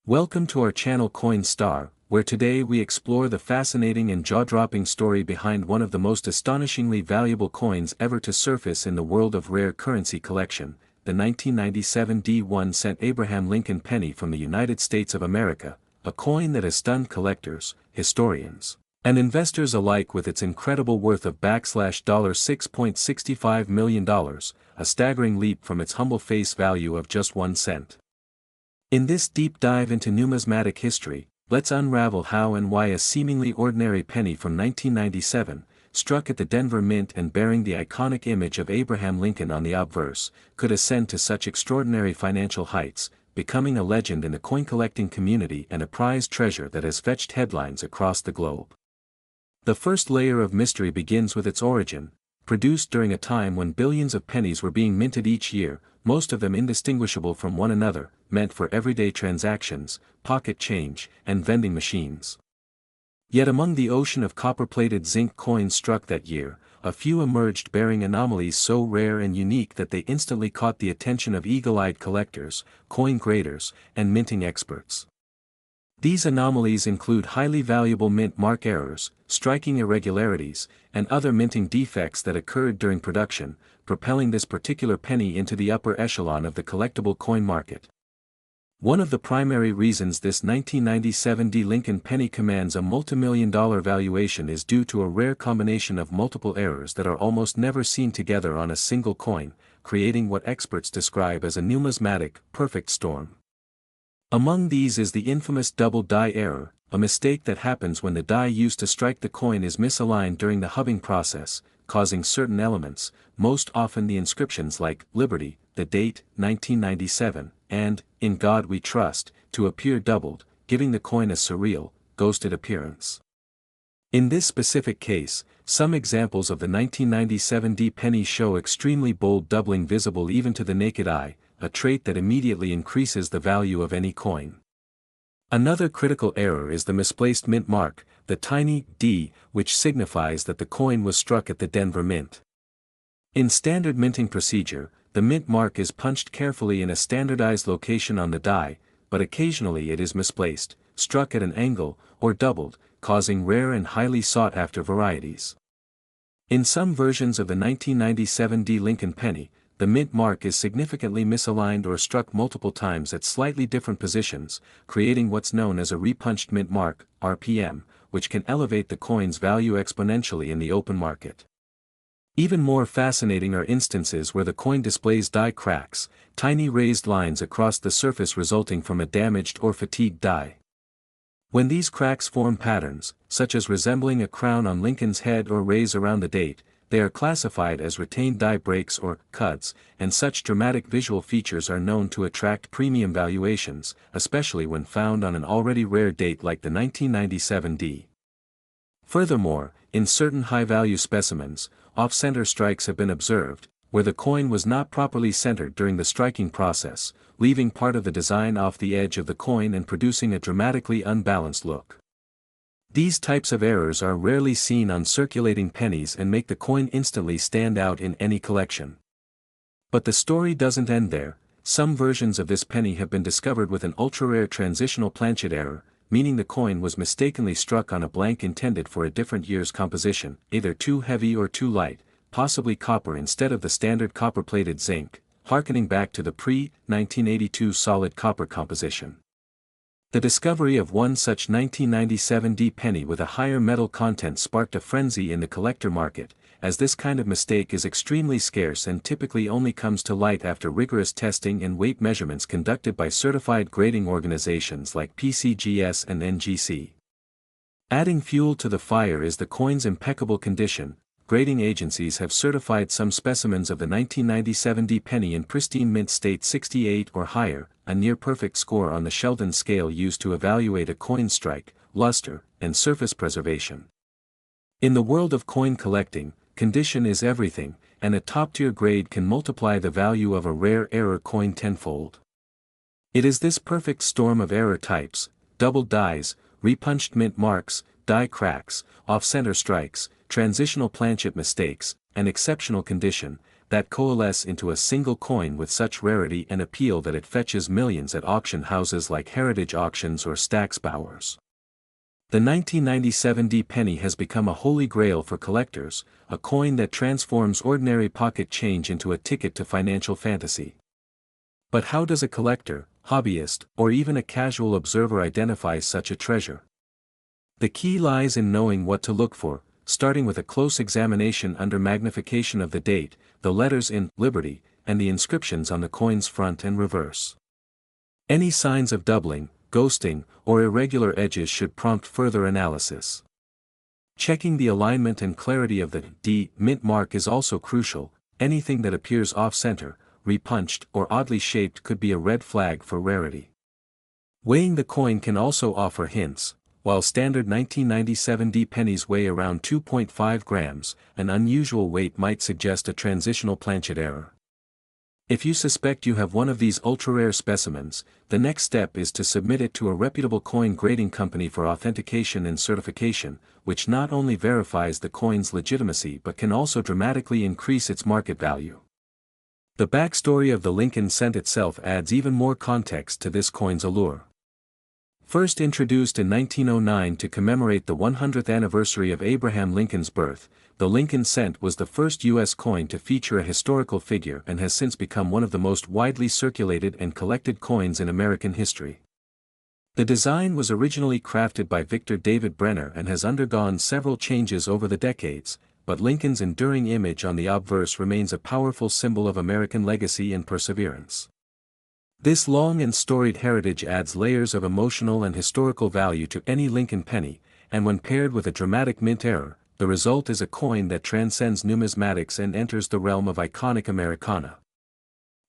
Welcome to our channel Coin Star, where today we explore the fascinating and jaw-dropping story behind one of the most astonishingly valuable coins ever to surface in the world of rare currency collection, the 1997 D1-cent Abraham Lincoln penny from the United States of America, a coin that has stunned collectors, historians, and investors alike with its incredible worth of $6.65 million, a staggering leap from its humble face value of just 1 cent. In this deep dive into numismatic history, let's unravel how and why a seemingly ordinary penny from 1997, struck at the Denver Mint and bearing the iconic image of Abraham Lincoln on the obverse, could ascend to such extraordinary financial heights, becoming a legend in the coin collecting community and a prized treasure that has fetched headlines across the globe. The first layer of mystery begins with its origin, produced during a time when billions of pennies were being minted each year, most of them indistinguishable from one another, meant for everyday transactions, pocket change, and vending machines. Yet among the ocean of copper-plated zinc coins struck that year, a few emerged bearing anomalies so rare and unique that they instantly caught the attention of eagle-eyed collectors, coin graders, and minting experts. These anomalies include highly valuable mint mark errors, striking irregularities, and other minting defects that occurred during production, propelling this particular penny into the upper echelon of the collectible coin market. One of the primary reasons this 1997 D Lincoln penny commands a multimillion-dollar valuation is due to a rare combination of multiple errors that are almost never seen together on a single coin, creating what experts describe as a numismatic perfect storm. Among these is the infamous double die error, a mistake that happens when the die used to strike the coin is misaligned during the hubbing process, causing certain elements, most often the inscriptions like Liberty, the date, 1997, and In God We Trust, to appear doubled, giving the coin a surreal, ghosted appearance. In this specific case, some examples of the 1997 D penny show extremely bold doubling visible even to the naked eye, a trait that immediately increases the value of any coin. Another critical error is the misplaced mint mark, the tiny d, which signifies that the coin was struck at the Denver Mint. In standard minting procedure, the mint mark is punched carefully in a standardized location on the die, but occasionally it is misplaced, struck at an angle, or doubled, causing rare and highly sought-after varieties. In some versions of the 1997 D Lincoln penny, the mint mark is significantly misaligned or struck multiple times at slightly different positions, creating what's known as a repunched mint mark, RPM, which can elevate the coin's value exponentially in the open market. Even more fascinating are instances where the coin displays die cracks, tiny raised lines across the surface resulting from a damaged or fatigued die. When these cracks form patterns, such as resembling a crown on Lincoln's head or rays around the date, they are classified as retained die breaks or cuts, and such dramatic visual features are known to attract premium valuations, especially when found on an already rare date like the 1997 D. Furthermore, in certain high-value specimens, off-center strikes have been observed, where the coin was not properly centered during the striking process, leaving part of the design off the edge of the coin and producing a dramatically unbalanced look. These types of errors are rarely seen on circulating pennies and make the coin instantly stand out in any collection. But the story doesn't end there. Some versions of this penny have been discovered with an ultra-rare transitional planchet error, meaning the coin was mistakenly struck on a blank intended for a different year's composition, either too heavy or too light, possibly copper instead of the standard copper-plated zinc, harkening back to the pre-1982 solid copper composition. The discovery of one such 1997 D penny with a higher metal content sparked a frenzy in the collector market, as this kind of mistake is extremely scarce and typically only comes to light after rigorous testing and weight measurements conducted by certified grading organizations like PCGS and NGC. Adding fuel to the fire is the coin's impeccable condition. Grading agencies have certified some specimens of the 1997 D penny in pristine mint state 68 or higher, a near-perfect score on the Sheldon scale used to evaluate a coin's strike, luster, and surface preservation. In the world of coin collecting, condition is everything, and a top-tier grade can multiply the value of a rare error coin tenfold. It is this perfect storm of error types, doubled dies, repunched mint marks, die cracks, off-center strikes, transitional planchet mistakes, and exceptional condition, that coalesce into a single coin with such rarity and appeal that it fetches millions at auction houses like Heritage Auctions or Stack's Bowers. The 1997 D penny has become a holy grail for collectors, a coin that transforms ordinary pocket change into a ticket to financial fantasy. But how does a collector, hobbyist, or even a casual observer identify such a treasure? The key lies in knowing what to look for, starting with a close examination under magnification of the date, the letters in Liberty, and the inscriptions on the coin's front and reverse. Any signs of doubling, ghosting, or irregular edges should prompt further analysis. Checking the alignment and clarity of the D mint mark is also crucial. Anything that appears off-center, repunched, or oddly shaped could be a red flag for rarity. Weighing the coin can also offer hints. While standard 1997 D pennies weigh around 2.5 grams, an unusual weight might suggest a transitional planchet error. If you suspect you have one of these ultra-rare specimens, the next step is to submit it to a reputable coin grading company for authentication and certification, which not only verifies the coin's legitimacy but can also dramatically increase its market value. The backstory of the Lincoln cent itself adds even more context to this coin's allure. First introduced in 1909 to commemorate the 100th anniversary of Abraham Lincoln's birth, the Lincoln cent was the first U.S. coin to feature a historical figure and has since become one of the most widely circulated and collected coins in American history. The design was originally crafted by Victor David Brenner and has undergone several changes over the decades, but Lincoln's enduring image on the obverse remains a powerful symbol of American legacy and perseverance. This long and storied heritage adds layers of emotional and historical value to any Lincoln penny, and when paired with a dramatic mint error, the result is a coin that transcends numismatics and enters the realm of iconic Americana.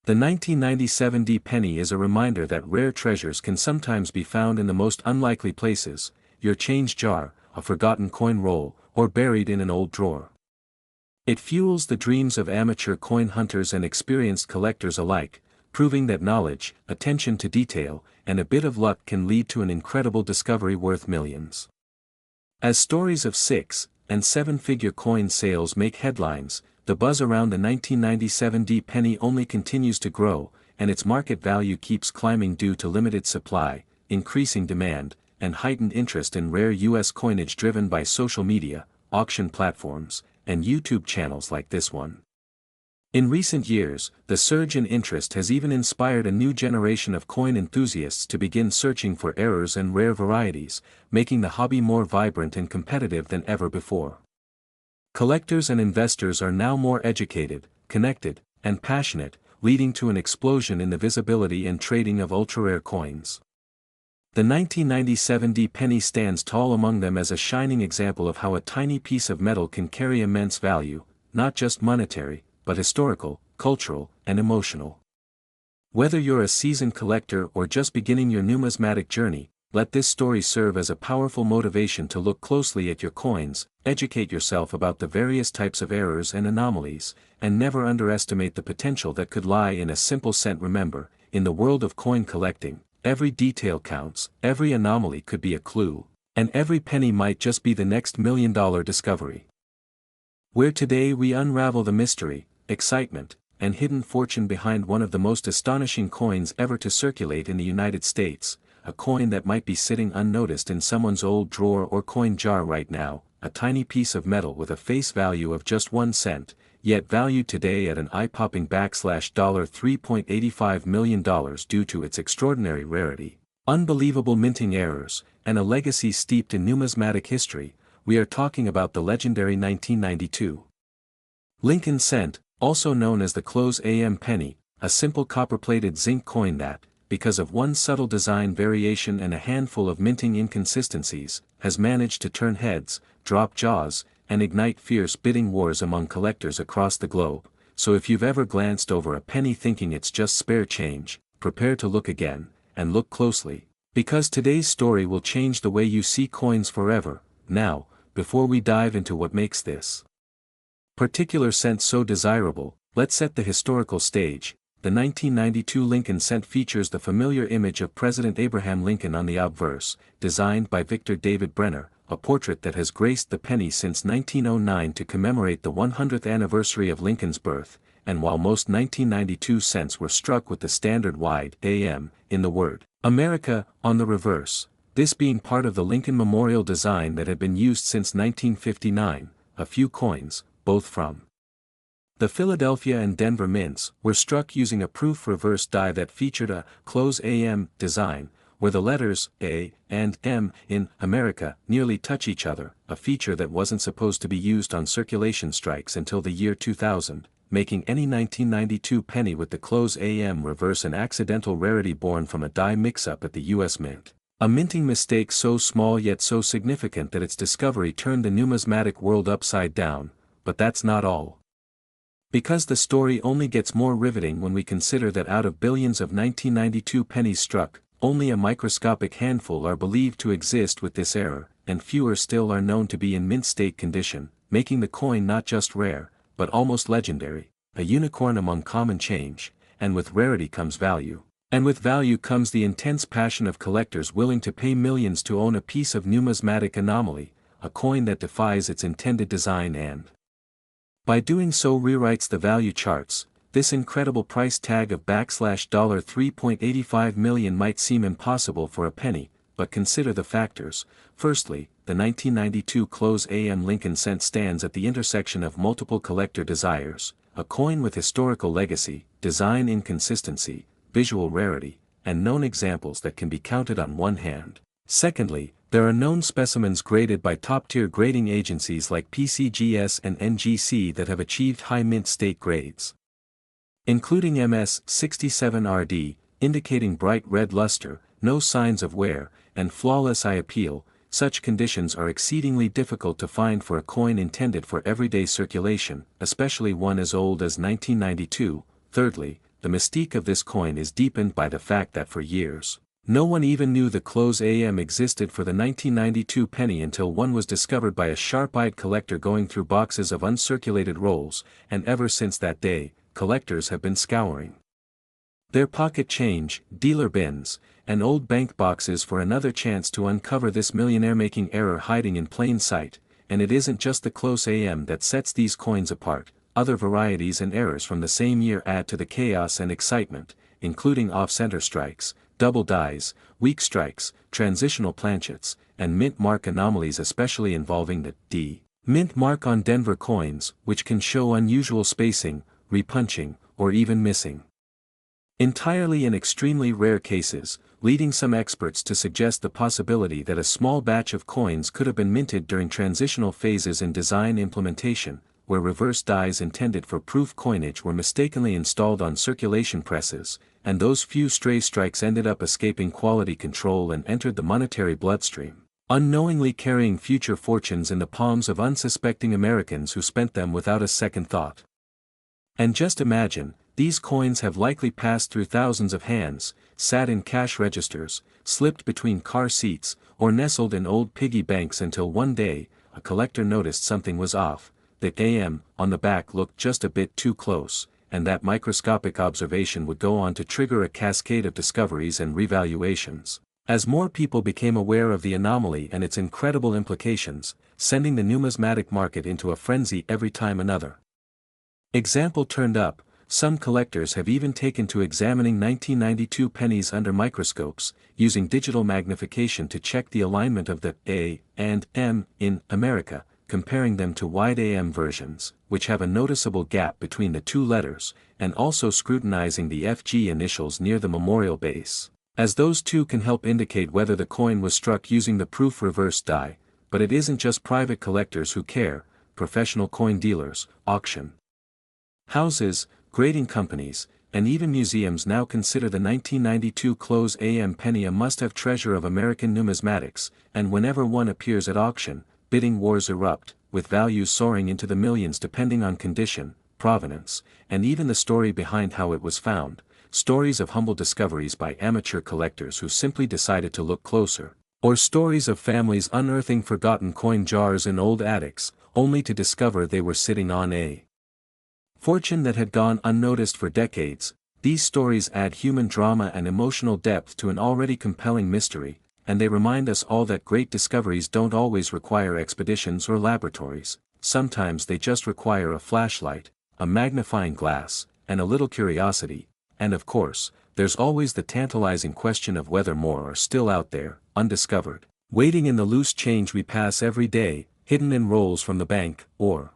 The 1997 D penny is a reminder that rare treasures can sometimes be found in the most unlikely places: your change jar, a forgotten coin roll, or buried in an old drawer. It fuels the dreams of amateur coin hunters and experienced collectors alike, proving that knowledge, attention to detail, and a bit of luck can lead to an incredible discovery worth millions. As stories of 6- and 7-figure coin sales make headlines, the buzz around the 1997 D penny only continues to grow, and its market value keeps climbing due to limited supply, increasing demand, and heightened interest in rare U.S. coinage driven by social media, auction platforms, and YouTube channels like this one. In recent years, the surge in interest has even inspired a new generation of coin enthusiasts to begin searching for errors and rare varieties, making the hobby more vibrant and competitive than ever before. Collectors and investors are now more educated, connected, and passionate, leading to an explosion in the visibility and trading of ultra-rare coins. The 1997 D penny stands tall among them as a shining example of how a tiny piece of metal can carry immense value, not just monetary, but historical, cultural, and emotional. Whether you're a seasoned collector or just beginning your numismatic journey, let this story serve as a powerful motivation to look closely at your coins, educate yourself about the various types of errors and anomalies, and never underestimate the potential that could lie in a simple cent. Remember, in the world of coin collecting, every detail counts, every anomaly could be a clue, and every penny might just be the next million-dollar discovery. Where today we unravel the mystery, excitement, and hidden fortune behind one of the most astonishing coins ever to circulate in the United States, a coin that might be sitting unnoticed in someone's old drawer or coin jar right now, a tiny piece of metal with a face value of just 1 cent, yet valued today at an eye-popping $3.85 million due to its extraordinary rarity, unbelievable minting errors, and a legacy steeped in numismatic history. We are talking about the legendary 1992 Lincoln cent, also known as the Close AM penny, a simple copper-plated zinc coin that, because of one subtle design variation and a handful of minting inconsistencies, has managed to turn heads, drop jaws, and ignite fierce bidding wars among collectors across the globe. So if you've ever glanced over a penny thinking it's just spare change, prepare to look again, and look closely, because today's story will change the way you see coins forever. Now, before we dive into what makes this particular cent so desirable, let's set the historical stage. The 1992 Lincoln cent features the familiar image of President Abraham Lincoln on the obverse, designed by Victor David Brenner, a portrait that has graced the penny since 1909 to commemorate the 100th anniversary of Lincoln's birth, and while most 1992 cents were struck with the standard wide AM in the word America on the reverse, this being part of the Lincoln Memorial design that had been used since 1959, a few coins, both from the Philadelphia and Denver mints, were struck using a proof reverse die that featured a close AM design, where the letters A and M in America nearly touch each other, a feature that wasn't supposed to be used on circulation strikes until the year 2000, making any 1992 penny with the close AM reverse an accidental rarity born from a die mix-up at the U.S. Mint. A minting mistake so small yet so significant that its discovery turned the numismatic world upside down, but that's not all. Because the story only gets more riveting when we consider that out of billions of 1992 pennies struck, only a microscopic handful are believed to exist with this error, and fewer still are known to be in mint state condition, making the coin not just rare, but almost legendary, a unicorn among common change, and with rarity comes value. And with value comes the intense passion of collectors willing to pay millions to own a piece of numismatic anomaly, a coin that defies its intended design and by doing so rewrites the value charts. This incredible price tag of $3.85 million might seem impossible for a penny, but consider the factors. Firstly, the 1992 close AM Lincoln cent stands at the intersection of multiple collector desires, a coin with historical legacy, design inconsistency, visual rarity, and known examples that can be counted on one hand. Secondly, there are known specimens graded by top-tier grading agencies like PCGS and NGC that have achieved high mint state grades, including MS67RD, indicating bright red luster, no signs of wear, and flawless eye appeal. Such conditions are exceedingly difficult to find for a coin intended for everyday circulation, especially one as old as 1992. Thirdly, the mystique of this coin is deepened by the fact that for years, no one even knew the close AM existed for the 1992 penny until one was discovered by a sharp-eyed collector going through boxes of uncirculated rolls, and ever since that day, collectors have been scouring their pocket change, dealer bins, and old bank boxes for another chance to uncover this millionaire-making error hiding in plain sight. And it isn't just the close AM that sets these coins apart. Other varieties and errors from the same year add to the chaos and excitement, including off-center strikes, double dies, weak strikes, transitional planchets, and mint mark anomalies, especially involving the D mint mark on Denver coins, which can show unusual spacing, repunching, or even missing entirely in extremely rare cases, leading some experts to suggest the possibility that a small batch of coins could have been minted during transitional phases in design implementation, where reverse dies intended for proof coinage were mistakenly installed on circulation presses, and those few stray strikes ended up escaping quality control and entered the monetary bloodstream, unknowingly carrying future fortunes in the palms of unsuspecting Americans who spent them without a second thought. And just imagine, these coins have likely passed through thousands of hands, sat in cash registers, slipped between car seats, or nestled in old piggy banks until one day, a collector noticed something was off. The AM on the back looked just a bit too close, and that microscopic observation would go on to trigger a cascade of discoveries and revaluations, as more people became aware of the anomaly and its incredible implications, sending the numismatic market into a frenzy every time another example turned up. Some collectors have even taken to examining 1992 pennies under microscopes, using digital magnification to check the alignment of the A and M in America, comparing them to wide AM versions, which have a noticeable gap between the two letters, and also scrutinizing the FG initials near the memorial base, as those two can help indicate whether the coin was struck using the proof reverse die. But it isn't just private collectors who care. Professional coin dealers, auction houses, grading companies, and even museums now consider the 1992 close AM penny a must-have treasure of American numismatics, and whenever one appears at auction, bidding wars erupt, with values soaring into the millions depending on condition, provenance, and even the story behind how it was found. Stories of humble discoveries by amateur collectors who simply decided to look closer, or stories of families unearthing forgotten coin jars in old attics, only to discover they were sitting on a fortune that had gone unnoticed for decades. These stories add human drama and emotional depth to an already compelling mystery, and they remind us all that great discoveries don't always require expeditions or laboratories. Sometimes they just require a flashlight, a magnifying glass, and a little curiosity, and of course, there's always the tantalizing question of whether more are still out there, undiscovered, waiting in the loose change we pass every day, hidden in rolls from the bank, or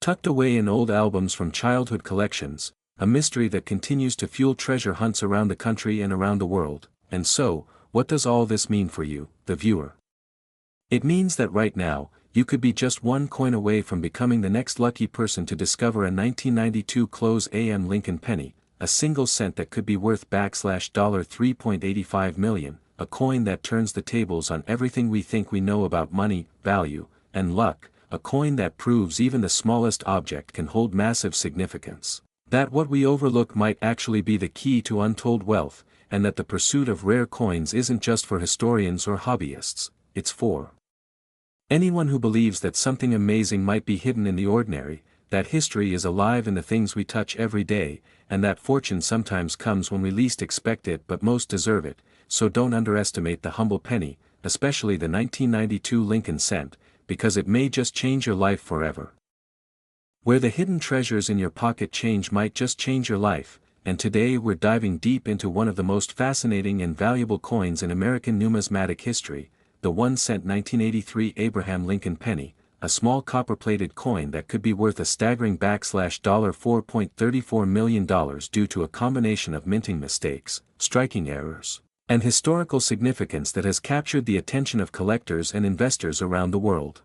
tucked away in old albums from childhood collections, a mystery that continues to fuel treasure hunts around the country and around the world. And so, what does all this mean for you, the viewer? It means that right now, you could be just one coin away from becoming the next lucky person to discover a 1992 close AM Lincoln penny, a single cent that could be worth $3.85 million, a coin that turns the tables on everything we think we know about money, value, and luck, a coin that proves even the smallest object can hold massive significance, that what we overlook might actually be the key to untold wealth, and that the pursuit of rare coins isn't just for historians or hobbyists, it's for anyone who believes that something amazing might be hidden in the ordinary, that history is alive in the things we touch every day, and that fortune sometimes comes when we least expect it but most deserve it. So don't underestimate the humble penny, especially the 1992 Lincoln cent, because it may just change your life forever. Where the hidden treasures in your pocket change might just change your life, and today we're diving deep into one of the most fascinating and valuable coins in American numismatic history, the 1-cent 1983 Abraham Lincoln penny, a small copper-plated coin that could be worth a staggering $4.34 million due to a combination of minting mistakes, striking errors, and historical significance that has captured the attention of collectors and investors around the world.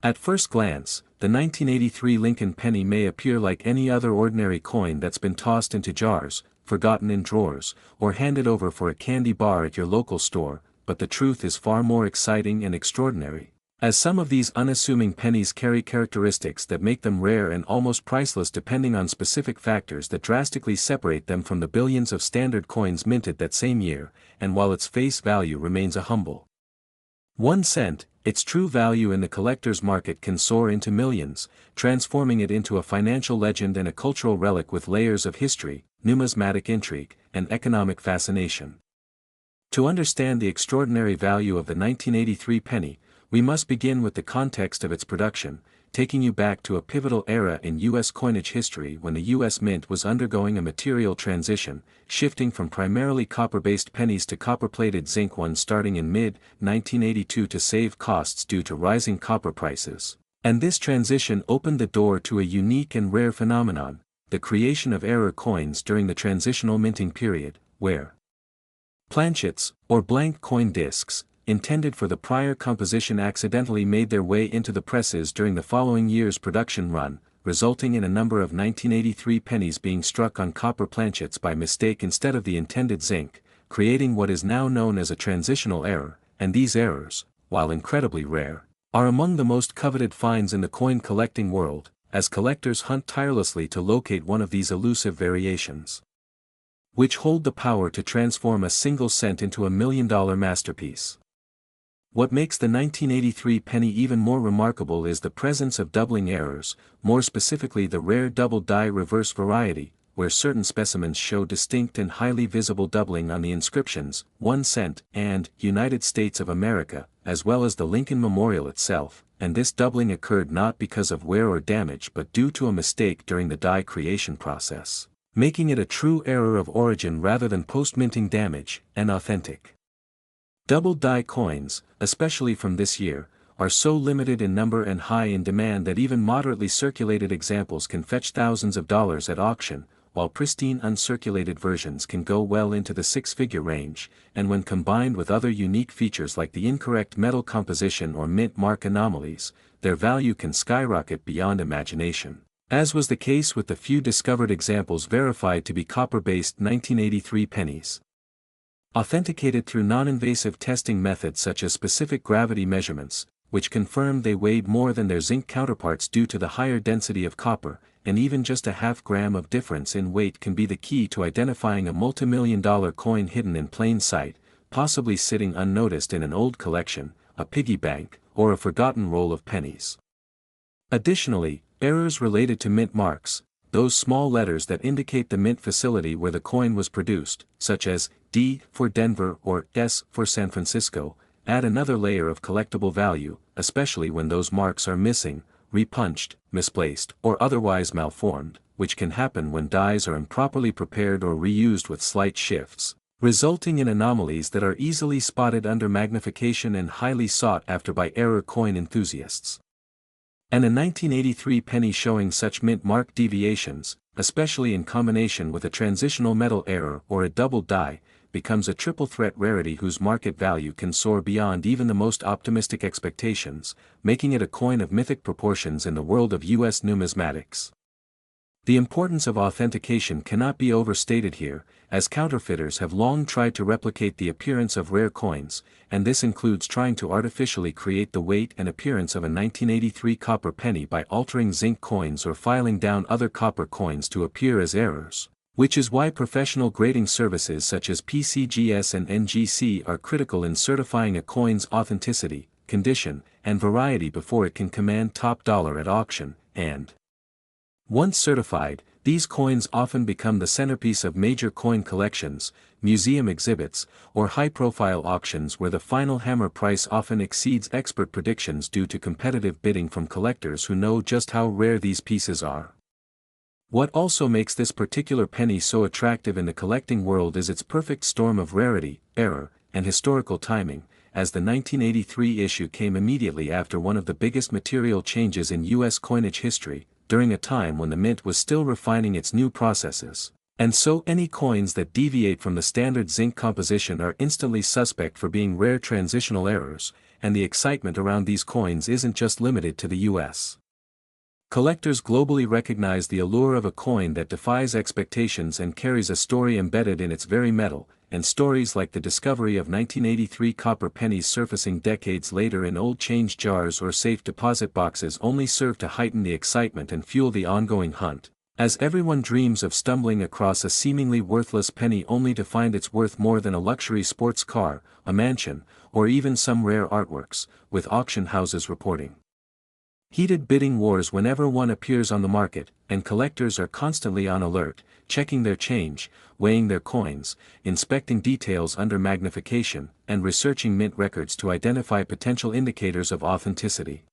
At first glance, the 1983 Lincoln penny may appear like any other ordinary coin that's been tossed into jars, forgotten in drawers, or handed over for a candy bar at your local store, but the truth is far more exciting and extraordinary, as some of these unassuming pennies carry characteristics that make them rare and almost priceless depending on specific factors that drastically separate them from the billions of standard coins minted that same year, and while its face value remains a humble 1 cent, its true value in the collector's market can soar into millions, transforming it into a financial legend and a cultural relic with layers of history, numismatic intrigue, and economic fascination. To understand the extraordinary value of the 1983 penny, we must begin with the context of its production, taking you back to a pivotal era in U.S. coinage history when the U.S. Mint was undergoing a material transition, shifting from primarily copper-based pennies to copper-plated zinc ones starting in mid-1982 to save costs due to rising copper prices. And this transition opened the door to a unique and rare phenomenon, the creation of error coins during the transitional minting period, where planchets, or blank coin discs, intended for the prior composition accidentally made their way into the presses during the following year's production run, resulting in a number of 1983 pennies being struck on copper planchets by mistake instead of the intended zinc, creating what is now known as a transitional error, and these errors, while incredibly rare, are among the most coveted finds in the coin collecting world, as collectors hunt tirelessly to locate one of these elusive variations, which hold the power to transform a single cent into a $1 million masterpiece. What makes the 1983 penny even more remarkable is the presence of doubling errors, more specifically the rare double die reverse variety, where certain specimens show distinct and highly visible doubling on the inscriptions, 1 cent, and United States of America, as well as the Lincoln Memorial itself, and this doubling occurred not because of wear or damage but due to a mistake during the die creation process, making it a true error of origin rather than post-minting damage, and authentic. Double die coins, especially from this year, are so limited in number and high in demand that even moderately circulated examples can fetch thousands of dollars at auction, while pristine uncirculated versions can go well into the six-figure range, and when combined with other unique features like the incorrect metal composition or mint mark anomalies, their value can skyrocket beyond imagination, as was the case with the few discovered examples verified to be copper-based 1983 pennies. Authenticated through non-invasive testing methods such as specific gravity measurements, which confirmed they weighed more than their zinc counterparts due to the higher density of copper, and even just a half gram of difference in weight can be the key to identifying a multi-million-dollar coin hidden in plain sight, possibly sitting unnoticed in an old collection, a piggy bank, or a forgotten roll of pennies. Additionally, errors related to mint marks, those small letters that indicate the mint facility where the coin was produced, such as D for Denver or S for San Francisco, add another layer of collectible value, especially when those marks are missing, repunched, misplaced, or otherwise malformed, which can happen when dies are improperly prepared or reused with slight shifts, resulting in anomalies that are easily spotted under magnification and highly sought after by error coin enthusiasts. And a 1983 penny showing such mint mark deviations, especially in combination with a transitional metal error or a double die, becomes a triple threat rarity whose market value can soar beyond even the most optimistic expectations, making it a coin of mythic proportions in the world of U.S. numismatics. The importance of authentication cannot be overstated here, as counterfeiters have long tried to replicate the appearance of rare coins, and this includes trying to artificially create the weight and appearance of a 1983 copper penny by altering zinc coins or filing down other copper coins to appear as errors, which is why professional grading services such as PCGS and NGC are critical in certifying a coin's authenticity, condition, and variety before it can command top dollar at auction, and once certified, these coins often become the centerpiece of major coin collections, museum exhibits, or high-profile auctions where the final hammer price often exceeds expert predictions due to competitive bidding from collectors who know just how rare these pieces are. What also makes this particular penny so attractive in the collecting world is its perfect storm of rarity, error, and historical timing, as the 1983 issue came immediately after one of the biggest material changes in U.S. coinage history, during a time when the mint was still refining its new processes, and so any coins that deviate from the standard zinc composition are instantly suspect for being rare transitional errors, and the excitement around these coins isn't just limited to the US. Collectors globally recognize the allure of a coin that defies expectations and carries a story embedded in its very metal, and stories like the discovery of 1983 copper pennies surfacing decades later in old change jars or safe deposit boxes only serve to heighten the excitement and fuel the ongoing hunt, as everyone dreams of stumbling across a seemingly worthless penny only to find it's worth more than a luxury sports car, a mansion, or even some rare artworks, with auction houses reporting heated bidding wars whenever one appears on the market, and collectors are constantly on alert, checking their change, weighing their coins, inspecting details under magnification, and researching mint records to identify potential indicators of authenticity.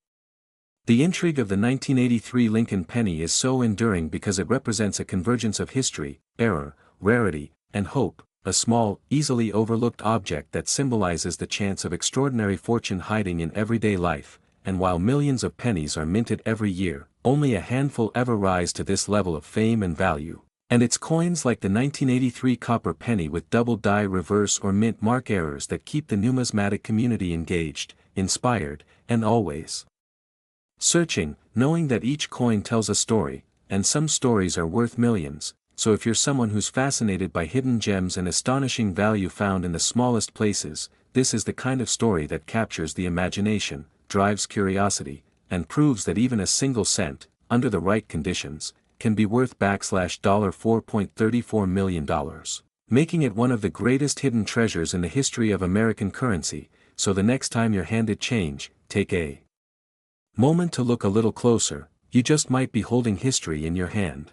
The intrigue of the 1983 Lincoln penny is so enduring because it represents a convergence of history, error, rarity, and hope, a small, easily overlooked object that symbolizes the chance of extraordinary fortune hiding in everyday life. And while millions of pennies are minted every year, only a handful ever rise to this level of fame and value. And it's coins like the 1983 copper penny with double die reverse or mint mark errors that keep the numismatic community engaged, inspired, and always searching, knowing that each coin tells a story, and some stories are worth millions. So if you're someone who's fascinated by hidden gems and astonishing value found in the smallest places, this is the kind of story that captures the imagination, drives curiosity, and proves that even a single cent, under the right conditions, can be worth $4.34 million, making it one of the greatest hidden treasures in the history of American currency. So the next time you're handed change, take a moment to look a little closer. You just might be holding history in your hand.